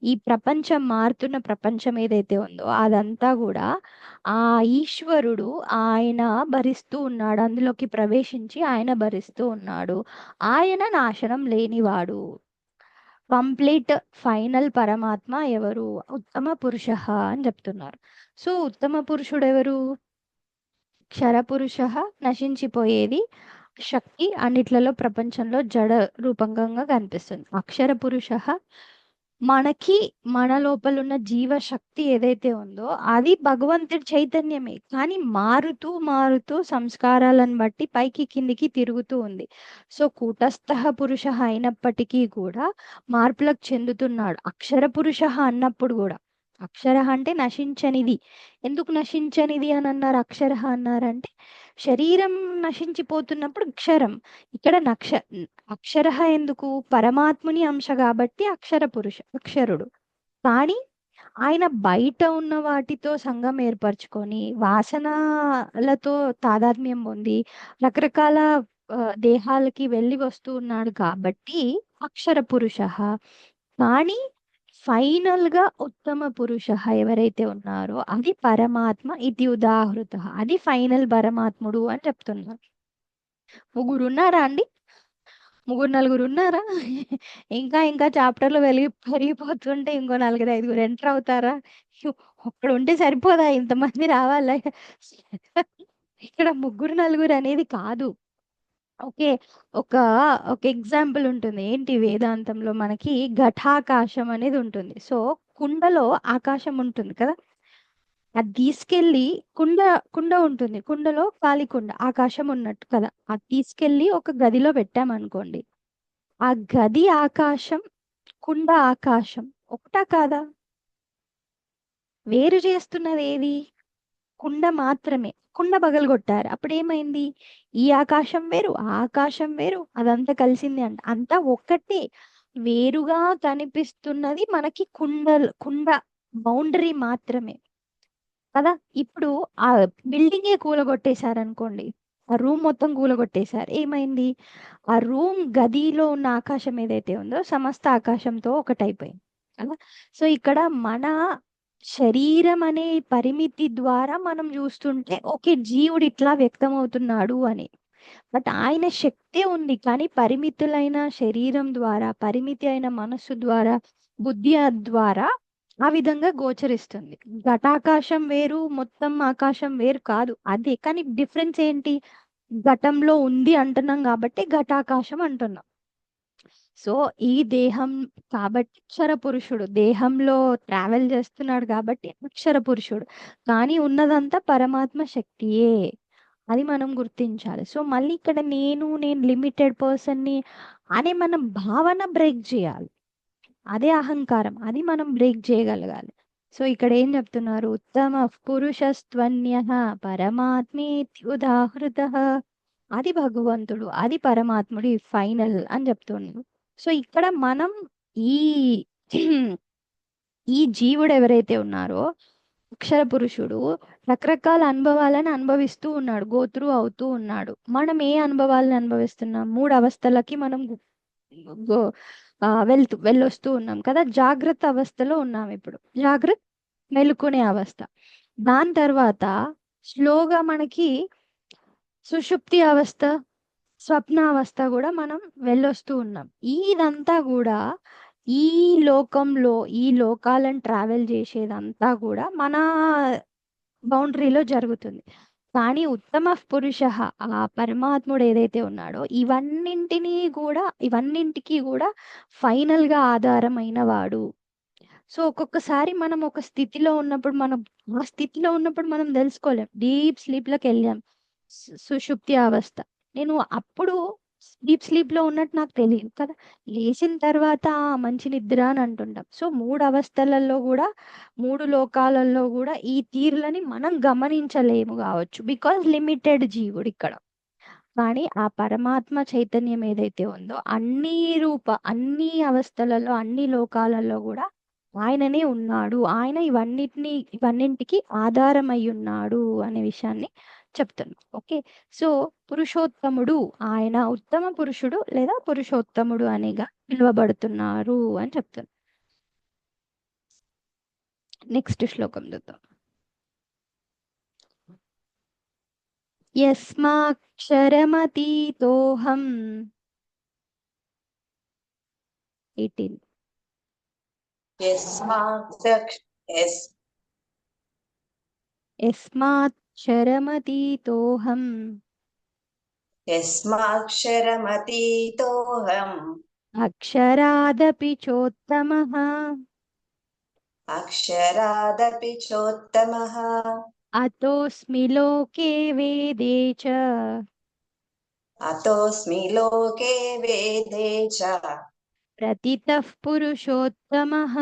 ఈ ప్రపంచం మారుతున్న ప్రపంచం ఏదైతే ఉందో అదంతా కూడా ఆ ఈశ్వరుడు ఆయన భరిస్తూ ఉన్నాడు, అందులోకి ప్రవేశించి ఆయన భరిస్తూ ఉన్నాడు. ఆయన నాశనం లేనివాడు. కంప్లీట్ ఫైనల్ పరమాత్మ ఎవరు? ఉత్తమ పురుష అని చెప్తున్నారు. సో ఉత్తమ పురుషుడు ఎవరు? క్షరపురుష, నశించిపోయేది శక్తి, అన్నిట్లలో ప్రపంచంలో జడ రూపంగా కనిపిస్తుంది. అక్షర పురుష మనకి మన లోపల ఉన్న జీవశక్తి ఏదైతే ఉందో అది భగవంతుడి చైతన్యమే, కానీ మారుతూ మారుతూ సంస్కారాలను బట్టి పైకి కిందికి తిరుగుతూ ఉంది. సో కూటస్థ పురుష అయినప్పటికీ కూడా మార్పులకు చెందుతున్నాడు. అక్షర పురుష అన్నప్పుడు కూడా, అక్షర అంటే నశించనిది. ఎందుకు నశించనిది అని అన్నారు? అక్షర అన్నారంటే శరీరం నశించిపోతున్నప్పుడు క్షరం, ఇక్కడ అక్షర ఎందుకు? పరమాత్ముని అంశ కాబట్టి అక్షర పురుష, అక్షరుడు. కానీ ఆయన బయట ఉన్న వాటితో సంఘం ఏర్పరచుకొని వాసనలతో తాదాత్మ్యం పొంది రకరకాల దేహాలకి వెళ్ళి వస్తూ ఉన్నాడు కాబట్టి అక్షర పురుష. కానీ ఫైనల్ గా ఉత్తమ పురుష ఎవరైతే ఉన్నారో అది పరమాత్మ ఇది ఉదాహృత, అది ఫైనల్ పరమాత్ముడు అని చెప్తున్నారు. ముగ్గురు ఉన్నారా అండి? ముగ్గురు నలుగురు ఉన్నారా? ఇంకా ఇంకా చాప్టర్లు పెరిగిపోతుంటే ఇంకో నలుగురు ఐదుగురు ఎంటర్ అవుతారా? ఒక్కడ ఉంటే సరిపోదా? ఇంతమంది రావాలా? ఇక్కడ ముగ్గురు నలుగురు అనేది కాదు. ఓకే. ఒక ఒక ఎగ్జాంపుల్ ఉంటుంది. ఏంటి? వేదాంతంలో మనకి ఘటాకాశం అనేది ఉంటుంది. సో కుండలో ఆకాశం ఉంటుంది కదా, అది తీసుకెళ్ళి కుండ కుండ ఉంటుంది, కుండలో ఖాళీ కుండ, ఆకాశం ఉన్నట్టు కదా, అది తీసుకెళ్ళి ఒక గదిలో పెట్టామనుకోండి, ఆ గది ఆకాశం కుండ ఆకాశం ఒకటా కాదా? వేరు చేస్తున్నది ఏది? కుండ మాత్రమే. కుండ పగలగొట్టారు, అప్పుడు ఏమైంది? ఈ ఆకాశం వేరు, ఆ ఆకాశం వేరు, అదంతా కలిసింది అంట, అంతా ఒక్కటే. వేరుగా కనిపిస్తున్నది మనకి కుండ బౌండరీ మాత్రమే కదా. ఇప్పుడు ఆ బిల్డింగే కూలగొట్టేశారనుకోండి, ఆ రూమ్ మొత్తం కూలగొట్టేశారు, ఏమైంది? ఆ రూమ్ గదిలో ఉన్న ఆకాశం ఏదైతే ఉందో సమస్త ఆకాశంతో ఒకటైపోయింది కదా. సో ఇక్కడ మన శరీరం అనే పరిమితి ద్వారా మనం చూస్తుంటే ఓకే జీవుడు ఇట్లా వ్యక్తం అవుతున్నాడు అని, బట్ ఆయన శక్తి ఉంది, కానీ పరిమితులైన శరీరం ద్వారా, పరిమితి అయిన మనస్సు ద్వారా, బుద్ధి ద్వారా ఆ విధంగా గోచరిస్తుంది. ఘటాకాశం వేరు, మొత్తం ఆకాశం వేరు కాదు, అదే. కానీ డిఫరెన్స్ ఏంటి? ఘటంలో ఉంది అంటున్నాం కాబట్టి ఘటాకాశం అంటున్నాం. సో ఈ దేహం కాబట్టి అక్షర పురుషుడు, దేహంలో ట్రావెల్ చేస్తున్నాడు కాబట్టి అక్షర పురుషుడు, కానీ ఉన్నదంతా పరమాత్మ శక్తియే, అది మనం గుర్తించాలి. సో మళ్ళీ ఇక్కడ నేను లిమిటెడ్ పర్సన్ని అనే మన భావన బ్రేక్ చేయాలి. అదే అహంకారం, అది మనం బ్రేక్ చేయగలగాలి. సో ఇక్కడ ఏం చెప్తున్నారు? ఉత్తమ పురుషస్త్వన్య పరమాత్మేతి ఉదాహృత, అది భగవంతుడు, అది పరమాత్ముడి ఫైనల్ అని చెప్తున్నాడు. సో ఇక్కడ మనం ఈ ఈ జీవుడు ఎవరైతే ఉన్నారో అక్షర పురుషుడు రకరకాల అనుభవాలను అనుభవిస్తూ ఉన్నాడు, గోత్రు అవుతూ ఉన్నాడు. మనం ఏ అనుభవాలను అనుభవిస్తున్నాం? 3 అవస్థలకి మనం వెళ్ళొస్తూ ఉన్నాం కదా. జాగ్రత్త అవస్థలో ఉన్నాం ఇప్పుడు, జాగ్రత్త మెలుకునే అవస్థ. దాని తర్వాత స్లోగా మనకి సుషుప్తి అవస్థ, స్వప్న అవస్థ కూడా మనం వెళ్ళొస్తూ ఉన్నాం. ఇదంతా కూడా ఈ లోకంలో, ఈ లోకాలను ట్రావెల్ చేసేదంతా కూడా మన బౌండరీలో జరుగుతుంది. కానీ ఉత్తమ పురుష, ఆ పరమాత్ముడు ఏదైతే ఉన్నాడో ఇవన్నింటికి కూడా ఫైనల్ గా ఆధారమైన వాడు. సో ఒక్కొక్కసారి మనం ఒక స్థితిలో ఉన్నప్పుడు, ఆ స్థితిలో ఉన్నప్పుడు మనం తెలుసుకోలేం, డీప్ స్లీప్ లోకి వెళ్ళాం, సుషుప్తి అవస్థ. నేను అప్పుడు స్లీప్ లో ఉన్నట్టు నాకు తెలియదు కదా. లేచిన తర్వాత మంచి నిద్ర అని అంటుంటాం. సో 3 అవస్థలలో కూడా 3 లోకాలలో కూడా ఈ తీరులని మనం గమనించలేము కావచ్చు, బికాజ్ లిమిటెడ్ జీవుడు ఇక్కడ. కానీ ఆ పరమాత్మ చైతన్యం ఏదైతే ఉందో అన్ని అవస్థలలో అన్ని లోకాలలో కూడా ఆయననే ఉన్నాడు, ఆయన ఇవన్నింటికి ఆధారమై ఉన్నాడు అనే విషయాన్ని చెప్తున్నాం. ఓకే, సో పురుషోత్తముడు, ఆయన ఉత్తమ పురుషుడు లేదా పురుషోత్తముడు అనేగా పిలువబడుతున్నారు అని చెప్తున్నారు. నెక్స్ట్ శ్లోకం చూద్దాం. యస్మాక్షరమతీతోహం 18. యస్మాక్షరమతీతోహం యస్మాక్షరమతీతోహం అక్షరాదపి చోత్తమః అక్షరాదపి చోత్తమః అతోస్మి లోకే వేదే చ అతోస్మి లోకే వేదే చ ప్రతితః పురుషోత్తమః.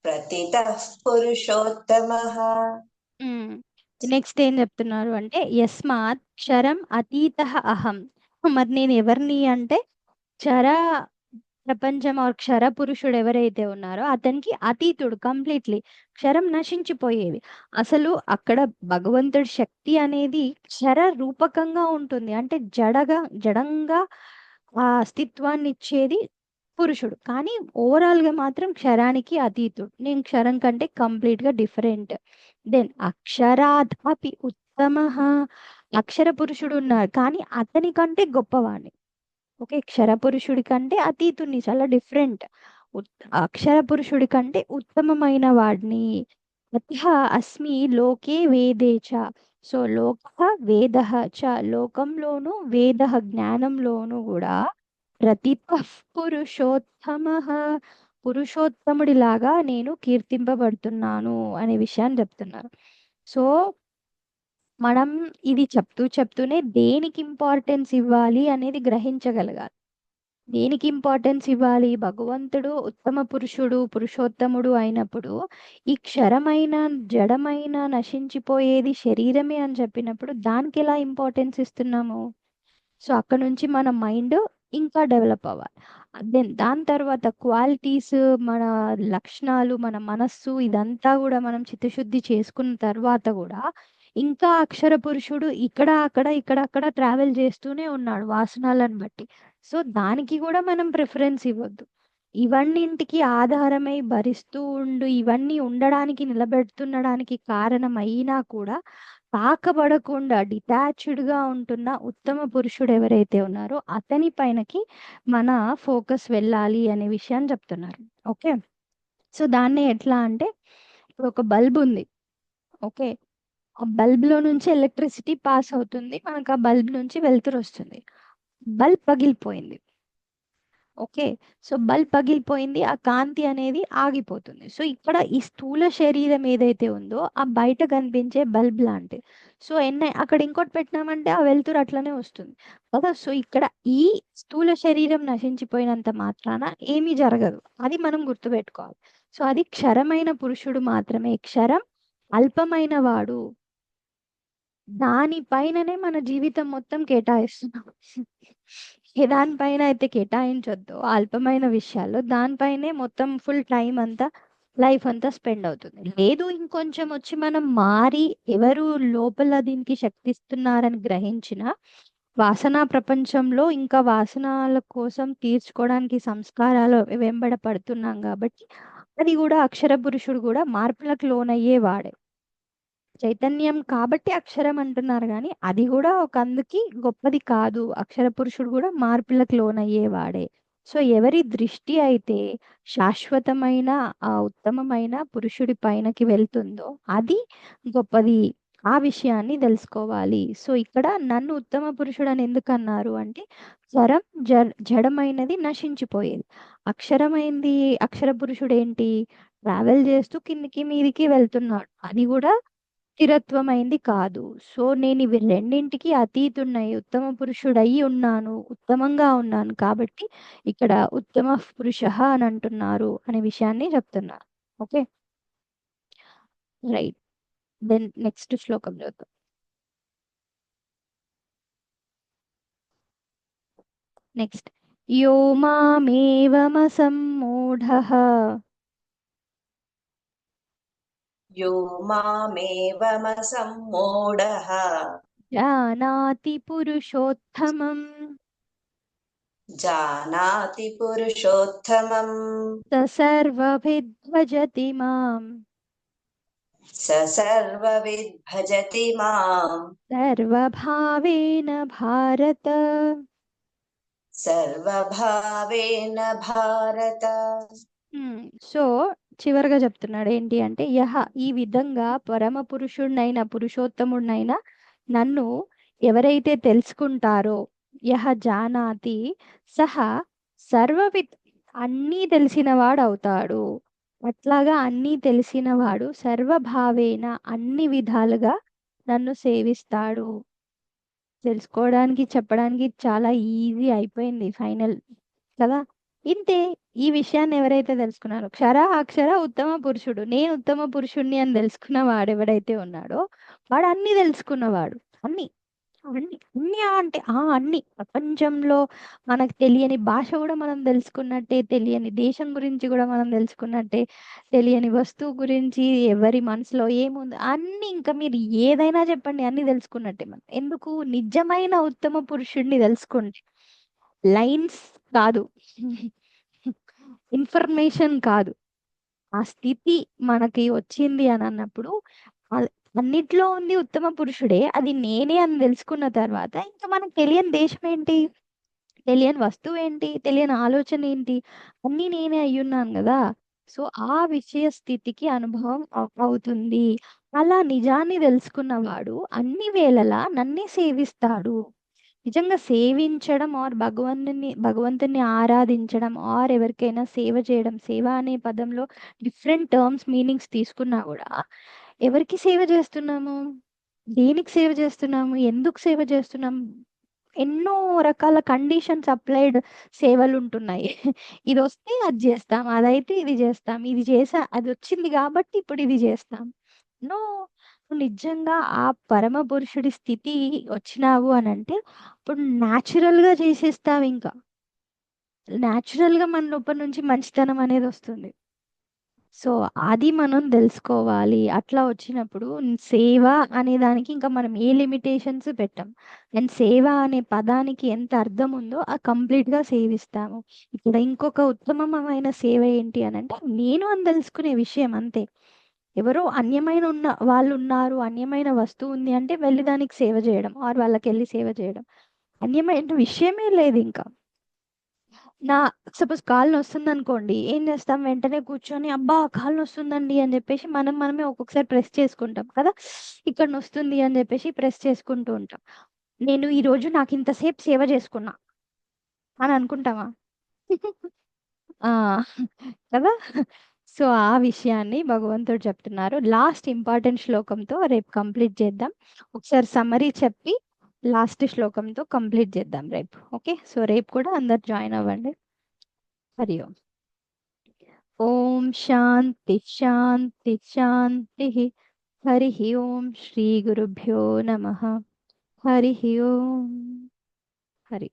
ప్రతితః పురుషోత్తమః. నెక్స్ట్ ఏం చెప్తున్నారు అంటే యస్మాత్ క్షరం అతీతః అహం. మరి నేను ఎవరిని అంటే క్షర ప్రపంచం ఆర్ క్షర పురుషుడు ఎవరైతే ఉన్నారో అతనికి అతీతుడు, కంప్లీట్లీ క్షరం నశించిపోయేవి. అసలు అక్కడ భగవంతుడి శక్తి అనేది క్షర రూపకంగా ఉంటుంది, అంటే జడంగా ఆ అస్తిత్వాన్ని ఇచ్చేది పురుషుడు. కానీ ఓవరాల్ గా మాత్రం క్షరానికి అతీతుడు. నేను క్షరం కంటే కంప్లీట్ గా డిఫరెంట్. దెన్ అక్షరాద్ అపి ఉత్తమః. అక్షర పురుషుడు ఉన్నారు కానీ అతని కంటే గొప్పవాణ్ణి. ఓకే, క్షర పురుషుడి కంటే అతీతుని, చాలా డిఫరెంట్. అక్షర పురుషుడి కంటే ఉత్తమమైన వాడిని. అతః అస్మి లోకే వేదే చ. సో లోక వేద చ, లోకంలోను వేద జ్ఞానంలోను కూడా ప్రతితః పురుషోత్తమః, పురుషోత్తముడిలాగా నేను కీర్తింపబడుతున్నాను అనే విషయాన్ని చెప్తున్నారు. సో మనం ఇది చెప్తూనే దేనికి ఇంపార్టెన్స్ ఇవ్వాలి అనేది గ్రహించగలగాలి. దేనికి ఇంపార్టెన్స్ ఇవ్వాలి? భగవంతుడు ఉత్తమ పురుషుడు, పురుషోత్తముడు అయినప్పుడు ఈ క్షరమైన జడమైన నశించిపోయేది శరీరమే అని చెప్పినప్పుడు దానికి ఎలా ఇంపార్టెన్స్ ఇస్తున్నాము? సో అక్కడ నుంచి మన మైండ్ ఇంకా డెవలప్ అవ్వాలి. దెన్ దాని తర్వాత క్వాలిటీస్, మన లక్షణాలు, మన మనస్సు, ఇదంతా కూడా మనం చిత్తశుద్ధి చేసుకున్న తర్వాత కూడా ఇంకా అక్షర పురుషుడు ఇక్కడ ట్రావెల్ చేస్తూనే ఉన్నాడు వాసనాలను బట్టి. సో దానికి కూడా మనం ప్రిఫరెన్స్ ఇవ్వద్దు. ఇవన్నింటికి ఆధారమై భరిస్తూ ఇవన్నీ ఉండడానికి నిలబెడుతుండడానికి కారణం అయినా కూడా తాకబడకుండా డిటాచ్డ్ గా ఉంటున్న ఉత్తమ పురుషుడు ఎవరైతే ఉన్నారో అతని పైనకి మన ఫోకస్ వెళ్ళాలి అనే విషయాన్ని చెప్తున్నారు. ఓకే, సో దాన్ని ఎట్లా అంటే ఇప్పుడు ఒక బల్బ్ ఉంది. ఓకే, ఆ బల్బ్ లో నుంచి ఎలక్ట్రిసిటీ పాస్ అవుతుంది, మనకు ఆ బల్బ్ నుంచి వెలుతురు వస్తుంది. బల్బ్ పగిలిపోయింది. ఓకే, సో బల్బ్ పగిలిపోయింది, ఆ కాంతి అనేది ఆగిపోతుంది. సో ఇక్కడ ఈ స్థూల శరీరం ఏదైతే ఉందో ఆ బయట కనిపించే బల్బ్ లాంటిది. సో అక్కడ ఇంకోటి పెట్టినామంటే ఆ వెలుతురు అట్లనే వస్తుంది కదా. సో ఇక్కడ ఈ స్థూల శరీరం నశించిపోయినంత మాత్రాన ఏమీ జరగదు, అది మనం గుర్తుపెట్టుకోవాలి. సో అది క్షరమైన పురుషుడు మాత్రమే. క్షరం అల్పమైన వాడు, దానిపైననే మన జీవితం మొత్తం కేటాయిస్తున్నాం. దానిపైన అయితే కేటాయించొద్దు అల్పమైన విషయాల్లో, దానిపైనే మొత్తం ఫుల్ టైం అంతా, లైఫ్ అంతా స్పెండ్ అవుతుంది. లేదు ఇంకొంచెం వచ్చి మనం మారి ఎవరు లోపల దీనికి శక్తిస్తున్నారని గ్రహించిన వాసనా ప్రపంచంలో ఇంకా వాసనాల కోసం తీర్చుకోవడానికి సంస్కారాలు వెంబడ పడుతున్నాం కాబట్టి అది కూడా అక్షర పురుషుడు కూడా మార్పులకు లోనయ్యే వాడే. చైతన్యం కాబట్టి అక్షరం అంటున్నారు కానీ అది కూడా ఒక అందుకి గొప్పది కాదు. అక్షర పురుషుడు కూడా మార్పులకు లోనయ్యేవాడే. సో ఎవరి దృష్టి అయితే శాశ్వతమైన ఆ ఉత్తమమైన పురుషుడి పైనకి వెళ్తుందో అది గొప్పది. ఆ విషయాన్ని తెలుసుకోవాలి. సో ఇక్కడ నన్ను ఉత్తమ పురుషుడు అని ఎందుకు అన్నారు అంటే స్వరం జడమైనది నశించిపోయేది, అక్షరమైంది. అక్షర పురుషుడు ఏంటి? ట్రావెల్ చేస్తూ కిందికి మీదికి వెళ్తున్నాడు, అది కూడా స్థిరత్వమైంది కాదు. సో నేను ఇవి రెండింటికి అతీతున్నయి ఉత్తమ పురుషుడయి ఉన్నాను, ఉత్తమంగా ఉన్నాను కాబట్టి ఇక్కడ ఉత్తమ పురుషః అని అంటున్నారు అనే విషయాన్ని చెప్తున్నారు. Okay, right. దెన్ నెక్స్ట్ శ్లోకం చదువుతాం. నెక్స్ట్, యో మామేవమసమ్మూఢః यो मामेवमसम्मूढः జానాతి పురుషోత్తమం जानाति पुरुषोत्तमम् స సర్వవిద్ భజతి మాం स सर्वविद् भजति माम् సర్వభావేన భారత. सर्वभावेन भारत సో చివరగా చెప్తున్నాడు ఏంటి అంటే, యహ ఈ విధంగా పరమ పురుషుడినైన పురుషోత్తముడినైనా నన్ను ఎవరైతే తెలుసుకుంటారో, యహ జానాతి సహ సర్వవిత్ అన్నీ తెలిసినవాడు అవుతాడు. అట్లాగా అన్నీ తెలిసినవాడు సర్వభావేన అన్ని విధాలుగా నన్ను సేవిస్తాడు. తెలుసుకోవడానికి చెప్పడానికి చాలా ఈజీ అయిపోయింది ఫైనల్ కదా. ఇంతే, ఈ విషయాన్ని ఎవరైతే తెలుసుకున్నారో క్షర అక్షర ఉత్తమ పురుషుడు, నేను ఉత్తమ పురుషుణ్ణి అని తెలుసుకున్న వాడు ఎవడైతే ఉన్నాడో వాడు అన్ని తెలుసుకున్నవాడు. అన్ని అన్ని అన్ని అంటే అన్ని ప్రపంచంలో మనకు తెలియని భాష కూడా మనం తెలుసుకున్నట్టే, తెలియని దేశం గురించి కూడా మనం తెలుసుకున్నట్టే, తెలియని వస్తువు గురించి ఎవరి మనసులో ఏముంది అన్ని, ఇంకా మీరు ఏదైనా చెప్పండి అన్ని తెలుసుకున్నట్టే. మనం ఎందుకు నిజమైన ఉత్తమ పురుషుడిని తెలుసుకోండి, లైన్స్ కాదు, ఇన్ఫర్మేషన్ కాదు, ఆ స్థితి మనకి వచ్చింది అని అన్నప్పుడు అన్నిట్లో ఉంది ఉత్తమ పురుషుడే, అది నేనే అని తెలుసుకున్న తర్వాత ఇంకా మనకు తెలియని దేశం ఏంటి, తెలియని వస్తువు ఏంటి, తెలియని ఆలోచన ఏంటి, అన్నీ నేనే అయ్యున్నాను కదా. సో ఆ విషయ స్థితికి అనుభవం అవుతుంది. అలా నిజాన్ని తెలుసుకున్నవాడు అన్ని వేళలా నన్నే సేవిస్తాడు. నిజంగా సేవించడం ఆర్ భగవంతుని ఆరాధించడం ఆర్ ఎవరికైనా సేవ చేయడం, సేవ అనే పదంలో డిఫరెంట్ టర్మ్స్ మీనింగ్స్ తీసుకున్నా కూడా ఎవరికి సేవ చేస్తున్నాము, దేనికి సేవ చేస్తున్నాము, ఎందుకు సేవ చేస్తున్నాం, ఎన్నో రకాల కండిషన్స్ అప్లైడ్ సేవలు ఉంటున్నాయి. ఇది వస్తే అది చేస్తాం, అదైతే ఇది చేస్తాం, ఇది చేసా అది వచ్చింది కాబట్టి ఇప్పుడు ఇది చేస్తాం. నో, నిజంగా ఆ పరమ పురుషుడి స్థితి వచ్చినావు అని అంటే ఇప్పుడు గా చేసేస్తావు. ఇంకా గా మన లోపల నుంచి మంచితనం అనేది వస్తుంది. సో అది మనం తెలుసుకోవాలి. అట్లా వచ్చినప్పుడు సేవ అనే దానికి ఇంకా మనం ఏ లిమిటేషన్స్ పెట్టం. అండ్ సేవ అనే పదానికి ఎంత అర్థం ఉందో కంప్లీట్గా సేవిస్తాము. ఇక్కడ ఇంకొక ఉత్తమమైన సేవ ఏంటి అని అంటే నేను అని తెలుసుకునే విషయం అంతే. ఎవరో అన్యమైన వాళ్ళు ఉన్నారు, అన్యమైన వస్తువు ఉంది అంటే వెళ్ళి దానికి సేవ చేయడం ఆర్ వాళ్ళకి వెళ్ళి సేవ చేయడం, అన్యమైన విషయమే లేదు. ఇంకా సపోజ్ కాళ్ళు వస్తుంది అనుకోండి, ఏం చేస్తాం, వెంటనే కూర్చొని అబ్బా కాళ్ళు వస్తుందండి అని చెప్పేసి మనమే ఒక్కొక్కసారి ప్రెస్ చేసుకుంటాం కదా, ఇక్కడ వస్తుంది అని చెప్పేసి ప్రెస్ చేసుకుంటూ ఉంటాం. నేను ఈరోజు నాకు ఇంతసేపు సేవ చేసుకున్నా అని అనుకుంటామా? కదా. సో ఆ విషయాన్ని భగవంతుడు చెప్తున్నారు. లాస్ట్ ఇంపార్టెంట్ శ్లోకంతో రేపు కంప్లీట్ చేద్దాం. ఒకసారి సమ్మరీ చెప్పి లాస్ట్ శ్లోకంతో కంప్లీట్ చేద్దాం రేపు. ఓకే, సో రేపు కూడా అందరు జాయిన్ అవ్వండి. హరి ఓం. ఓం శాంతి శాంతి శాంతి. హరి ఓం. శ్రీ గురుభ్యో నమః. హరి ఓం. హరి